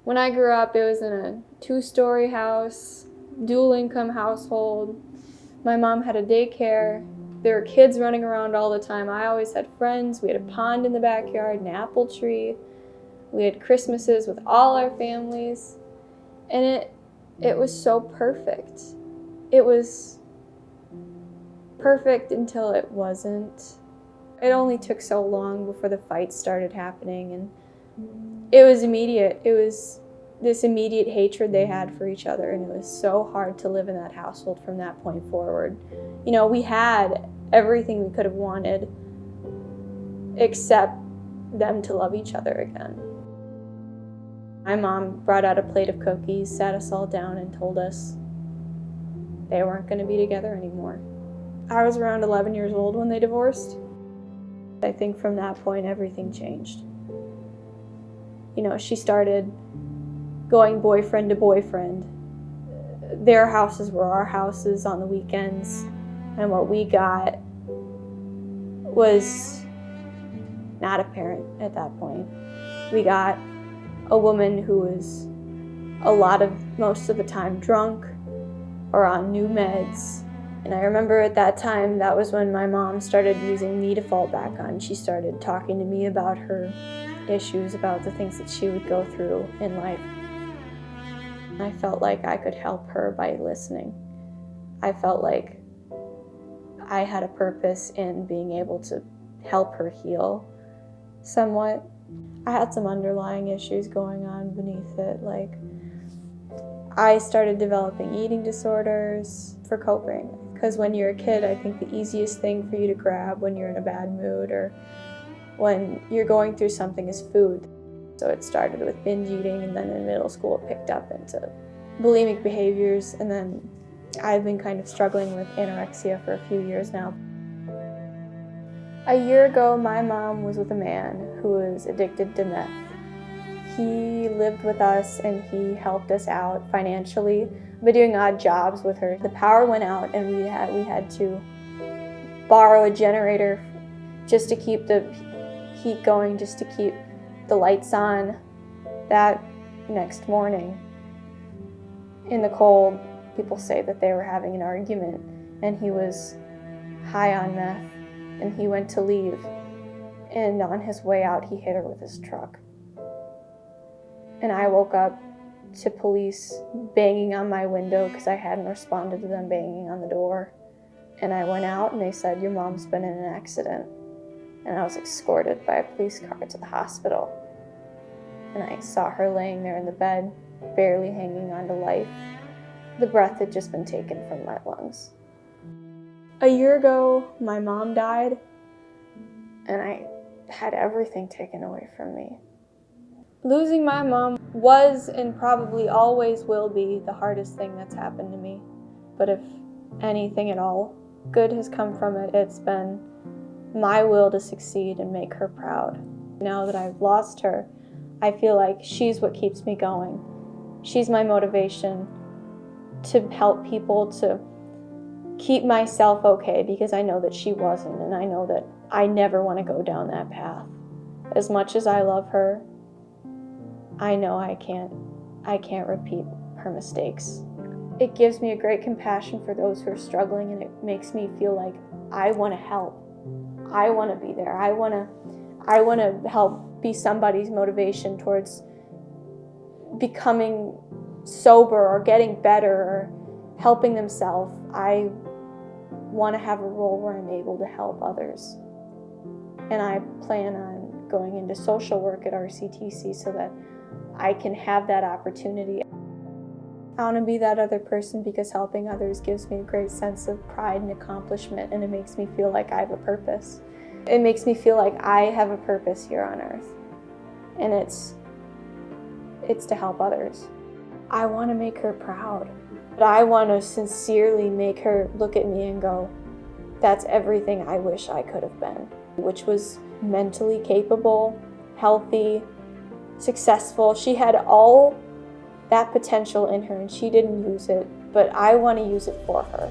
When I grew up, it was in a 2-story house, dual income household. My mom had a daycare. There were kids running around all the time. I always had friends. We had a pond in the backyard, an apple tree. We had Christmases with all our families. And it was so perfect. It was perfect until it wasn't. It only took so long before the fights started happening, and it was immediate. It was this immediate hatred they had for each other, and it was so hard to live in that household from that point forward. You know, we had everything we could have wanted except them to love each other again. My mom brought out a plate of cookies, sat us all down, and told us they weren't going to be together anymore. I was around 11 years old when they divorced. I think from that point, everything changed. You know, she started going boyfriend to boyfriend. Their houses were our houses on the weekends, and what we got was not apparent at that point. We got a woman who was most of the time drunk or on new meds. And I remember at that time, that was when my mom started using me to fall back on. She started talking to me about her issues, about the things that she would go through in life. I felt like I could help her by listening. I felt like I had a purpose in being able to help her heal somewhat. I had some underlying issues going on beneath it, like I started developing eating disorders for coping. Because when you're a kid, I think the easiest thing for you to grab when you're in a bad mood or when you're going through something is food. So it started with binge eating, and then in middle school it picked up into bulimic behaviors, and then I've been kind of struggling with anorexia for a few years now. A year ago, my mom was with a man who was addicted to meth. He lived with us and he helped us out financially by doing odd jobs with her. The power went out and we had to borrow a generator just to keep the heat going, just to keep the lights on. That next morning, in the cold, people say that they were having an argument and he was high on meth and he went to leave, and on his way out he hit her with his truck. And I woke up to police banging on my window because I hadn't responded to them banging on the door. And I went out and they said, "Your mom's been in an accident." And I was escorted by a police car to the hospital. And I saw her laying there in the bed, barely hanging on to life. The breath had just been taken from my lungs. A year ago, my mom died, and I had everything taken away from me. Losing my mom was and probably always will be the hardest thing that's happened to me. But if anything at all good has come from it, it's been my will to succeed and make her proud. Now that I've lost her, I feel like she's what keeps me going. She's my motivation to help people, to keep myself okay, because I know that she wasn't, and I know that I never want to go down that path. As much as I love her, I know I can't repeat her mistakes. It gives me a great compassion for those who are struggling, and it makes me feel like I want to help. I want to be there. I want to help be somebody's motivation towards becoming sober or getting better or helping themselves. I want to have a role where I'm able to help others. And I plan on going into social work at RCTC so that I can have that opportunity. I want to be that other person because helping others gives me a great sense of pride and accomplishment, and it makes me feel like I have a purpose. It makes me feel like I have a purpose here on earth, and it's to help others. I want to make her proud, but I want to sincerely make her look at me and go, that's everything I wish I could have been, which was mentally capable, healthy, successful. She had all that potential in her and she didn't use it, but I want to use it for her.